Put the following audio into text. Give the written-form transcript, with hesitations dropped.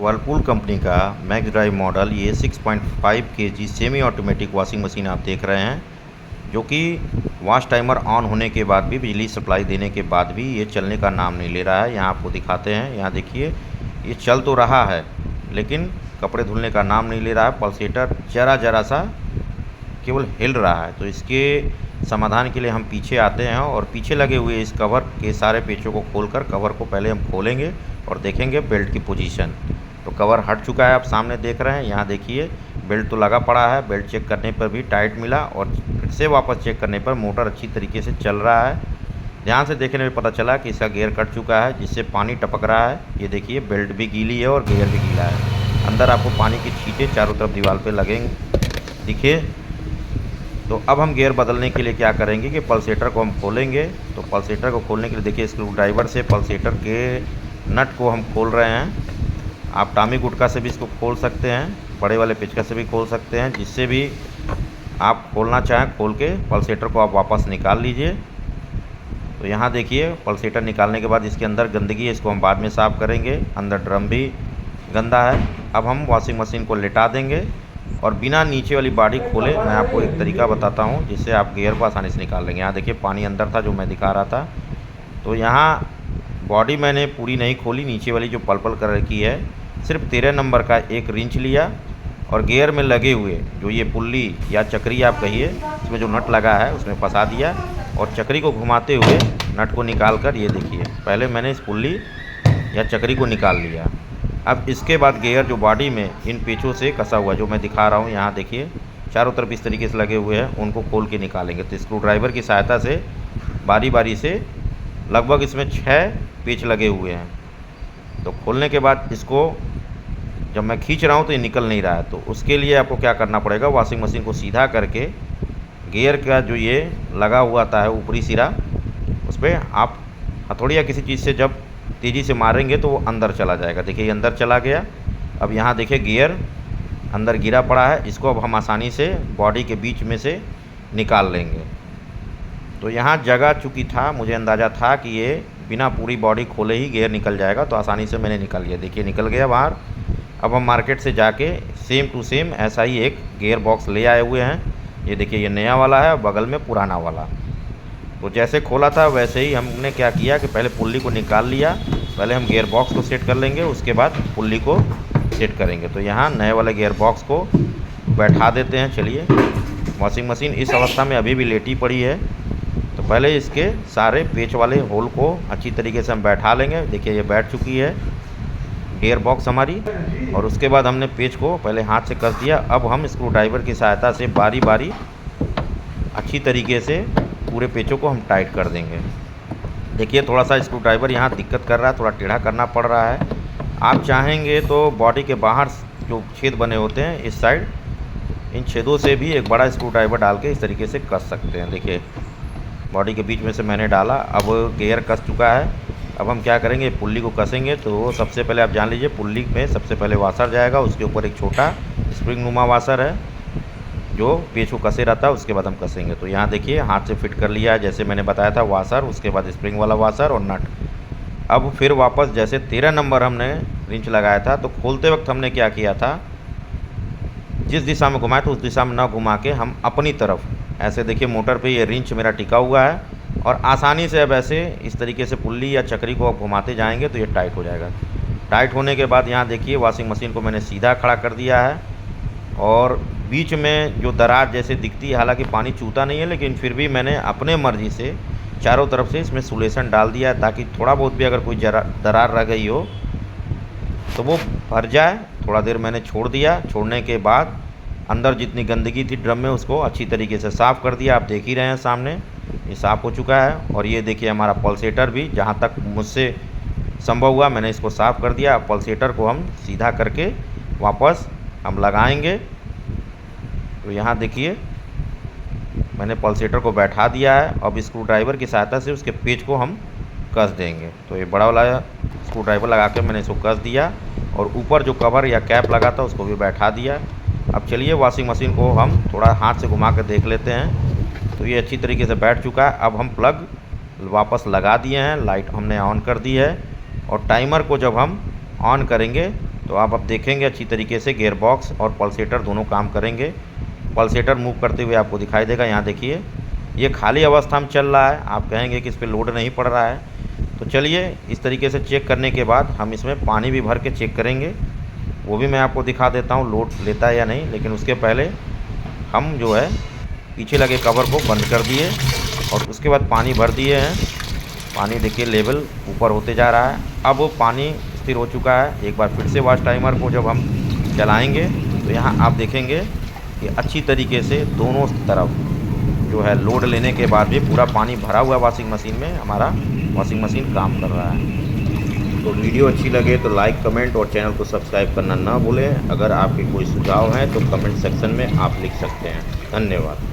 Whirlpool company का max drive model ये 6.5 KG semi automatic washing machine आप देख रहे हैं, जो कि वॉश टाइमर ऑन होने के बाद भी, बिजली सप्लाई देने के बाद भी ये चलने का नाम नहीं ले रहा है। यहाँ आपको दिखाते हैं, यहाँ देखिए ये चल तो रहा है लेकिन कपड़े धुलने का नाम नहीं ले रहा है। पल्सेटर जरा सा केवल हिल रहा है। तो इसके समाधान के लिए हम पीछे आते हैं और पीछे लगे हुए इस कवर के सारे पेचों को खोलकर कवर को पहले हम खोलेंगे और देखेंगे बेल्ट की पोजीशन। तो कवर हट चुका है, आप सामने देख रहे हैं। यहाँ देखिए बेल्ट तो लगा पड़ा है, बेल्ट चेक करने पर भी टाइट मिला और फिर से वापस चेक करने पर मोटर अच्छी तरीके से चल रहा है। ध्यान से देखने में पता चला कि इसका गियर कट चुका है, जिससे पानी टपक रहा है। ये देखिए बेल्ट भी गीली है और गियर भी गीला है। अंदर आपको पानी की छींटे चारों तरफ दीवार पे लगेंगे, दिखिए। तो अब हम गियर बदलने के लिए क्या करेंगे कि पल्सेटर को हम खोलेंगे। तो पल्सेटर को खोलने के लिए देखिए स्क्रू ड्राइवर से पल्सेटर के नट को हम खोल रहे हैं। आप टामी गुटका से भी इसको खोल सकते हैं, बड़े वाले पेचकस से भी खोल सकते हैं, जिससे भी आप खोलना चाहें खोल के पल्सेटर को आप वापस निकाल लीजिए। तो यहाँ देखिए पल्सेटर निकालने के बाद इसके अंदर गंदगी है, इसको हम बाद में साफ़ करेंगे। अंदर ड्रम भी गंदा है। अब हम वॉशिंग मशीन को लेटा देंगे और बिना नीचे वाली बॉडी खोले मैं आपको एक तरीका बताता हूँ जिससे आप गियर को आसानी से निकाल लेंगे। यहाँ देखिए पानी अंदर था जो मैं दिखा रहा था। तो यहाँ बॉडी मैंने पूरी नहीं खोली, नीचे वाली जो पर्पल कलर की है, सिर्फ 13 नंबर का एक रिंच लिया और गियर में लगे हुए जो ये पुल्ली या चक्री आप कहिए, इसमें जो नट लगा है उसमें फंसा दिया और चक्री को घुमाते हुए नट को निकाल कर, ये देखिए पहले मैंने इस पुल्ली या चक्री को निकाल लिया। अब इसके बाद गियर जो बॉडी में इन पेचों से कसा हुआ जो मैं दिखा रहा हूँ, यहाँ देखिए चारों तरफ इस तरीके से लगे हुए हैं, उनको खोल के निकालेंगे। तो स्क्रू ड्राइवर की सहायता से बारी बारी से, लगभग इसमें 6 पेच लगे हुए हैं। तो खोलने के बाद इसको जब मैं खींच रहा हूँ तो ये निकल नहीं रहा है। तो उसके लिए आपको क्या करना पड़ेगा, वॉशिंग मशीन को सीधा करके गियर का जो ये लगा हुआ था है ऊपरी सिरा, उस पर आप हथौड़ी या किसी चीज़ से जब तेज़ी से मारेंगे तो वो अंदर चला जाएगा। देखिए ये अंदर चला गया। अब यहाँ देखिए गियर अंदर गिरा पड़ा है, इसको अब हम आसानी से बॉडी के बीच में से निकाल लेंगे। तो यहाँ जगह चूँकि था, मुझे अंदाज़ा था कि ये बिना पूरी बॉडी खोले ही गियर निकल जाएगा, तो आसानी से मैंने निकल लिया। देखिए निकल गया बाहर। अब हम मार्केट से जाके सेम टू सेम ऐसा ही एक गियर बॉक्स ले आए हुए हैं। ये देखिए ये नया वाला है और बगल में पुराना वाला। तो जैसे खोला था वैसे ही हमने क्या किया कि पहले पुल्ली को निकाल लिया। पहले हम गियर बॉक्स को सेट कर लेंगे, उसके बाद पुल्ली को सेट करेंगे। तो यहाँ नए वाले गियर बॉक्स को बैठा देते हैं। चलिए, वॉशिंग मशीन इस अवस्था में अभी भी लेटी पड़ी है। तो पहले इसके सारे पेच वाले होल को अच्छी तरीके से हम बैठा लेंगे। देखिए ये बैठ चुकी है गियर बॉक्स हमारी, और उसके बाद हमने पेच को पहले हाथ से कस दिया। अब हम स्क्रू ड्राइवर की सहायता से बारी बारी अच्छी तरीके से पूरे पेचों को हम टाइट कर देंगे। देखिए थोड़ा सा स्क्रू ड्राइवर यहाँ दिक्कत कर रहा है, थोड़ा टेढ़ा करना पड़ रहा है। आप चाहेंगे तो बॉडी के बाहर जो छेद बने होते हैं इस साइड, इन छेदों से भी एक बड़ा स्क्रू ड्राइवर डाल के इस तरीके से कस सकते हैं। देखिए बॉडी के बीच में से मैंने डाला, अब गियर कस चुका है। अब हम क्या करेंगे, पुल्ली को कसेंगे। तो सबसे पहले आप जान लीजिए पुल्ली में सबसे पहले वाशर जाएगा, उसके ऊपर एक छोटा स्प्रिंग नुमा वाशर है जो पेच को कसे रहता है, उसके बाद हम कसेंगे। तो यहाँ देखिए हाथ से फिट कर लिया है जैसे मैंने बताया था वाशर, उसके बाद स्प्रिंग वाला वाशर और नट। अब फिर वापस जैसे 13 नंबर हमने रिंच लगाया था, तो खोलते वक्त हमने क्या किया था, जिस दिशा में घुमाए तो उस दिशा में ना घुमा के हम अपनी तरफ ऐसे, देखिए मोटर पे ये रिंच मेरा टिका हुआ है और आसानी से अब ऐसे इस तरीके से पुल्ली या चक्री को आप घुमाते जाएंगे तो ये टाइट हो जाएगा। टाइट होने के बाद यहाँ देखिए वॉशिंग मशीन को मैंने सीधा खड़ा कर दिया है और बीच में जो दरार जैसे दिखती है, हालांकि पानी चूता नहीं है, लेकिन फिर भी मैंने अपने मर्ज़ी से चारों तरफ से इसमें सुलेसन डाल दिया है ताकि थोड़ा बहुत भी अगर कोई दरार रह गई हो तो वो भर जाए। थोड़ा देर मैंने छोड़ दिया। छोड़ने के बाद अंदर जितनी गंदगी थी ड्रम में उसको अच्छी तरीके से साफ़ कर दिया। आप देख ही रहे हैं सामने ये साफ़ हो चुका है। और ये देखिए हमारा पल्सेटर भी जहाँ तक मुझसे संभव हुआ मैंने इसको साफ़ कर दिया। पल्सेटर को हम सीधा करके वापस हम लगाएंगे। तो यहाँ देखिए मैंने पल्सेटर को बैठा दिया है। अब स्क्रू ड्राइवर की सहायता से उसके पेच को हम कस देंगे। तो ये बड़ा वाला स्क्रू ड्राइवर लगा के मैंने इसको कस दिया और ऊपर जो कवर या कैप लगा था उसको भी बैठा दिया। अब चलिए वॉशिंग मशीन को हम थोड़ा हाथ से घुमा कर देख लेते हैं। तो ये अच्छी तरीके से बैठ चुका है। अब हम प्लग वापस लगा दिए हैं, लाइट हमने ऑन कर दी है और टाइमर को जब हम ऑन करेंगे तो आप अब देखेंगे अच्छी तरीके से गियर बॉक्स और पल्सेटर दोनों काम करेंगे। पल्सेटर मूव करते हुए आपको दिखाई देगा। यहाँ देखिए ये खाली अवस्था में चल रहा है, आप कहेंगे कि इस पर लोड नहीं पड़ रहा है। तो चलिए इस तरीके से चेक करने के बाद हम इसमें पानी भी भर के चेक करेंगे, वो भी मैं आपको दिखा देता हूँ लोड लेता है या नहीं। लेकिन उसके पहले हम जो है पीछे लगे कवर को बंद कर दिए और उसके बाद पानी भर दिए हैं। पानी देखिए लेवल ऊपर होते जा रहा है। अब वो पानी स्थिर हो चुका है। एक बार फिर से वॉश टाइमर को जब हम चलाएंगे तो यहाँ आप देखेंगे कि अच्छी तरीके से दोनों तरफ जो है लोड लेने के बाद भी पूरा पानी भरा हुआ वॉशिंग मशीन में हमारा वॉशिंग मशीन काम कर रहा है। तो वीडियो अच्छी लगे तो लाइक, कमेंट और चैनल को सब्सक्राइब करना ना भूलें। अगर आपके कोई सुझाव हैं तो कमेंट सेक्शन में आप लिख सकते हैं। धन्यवाद।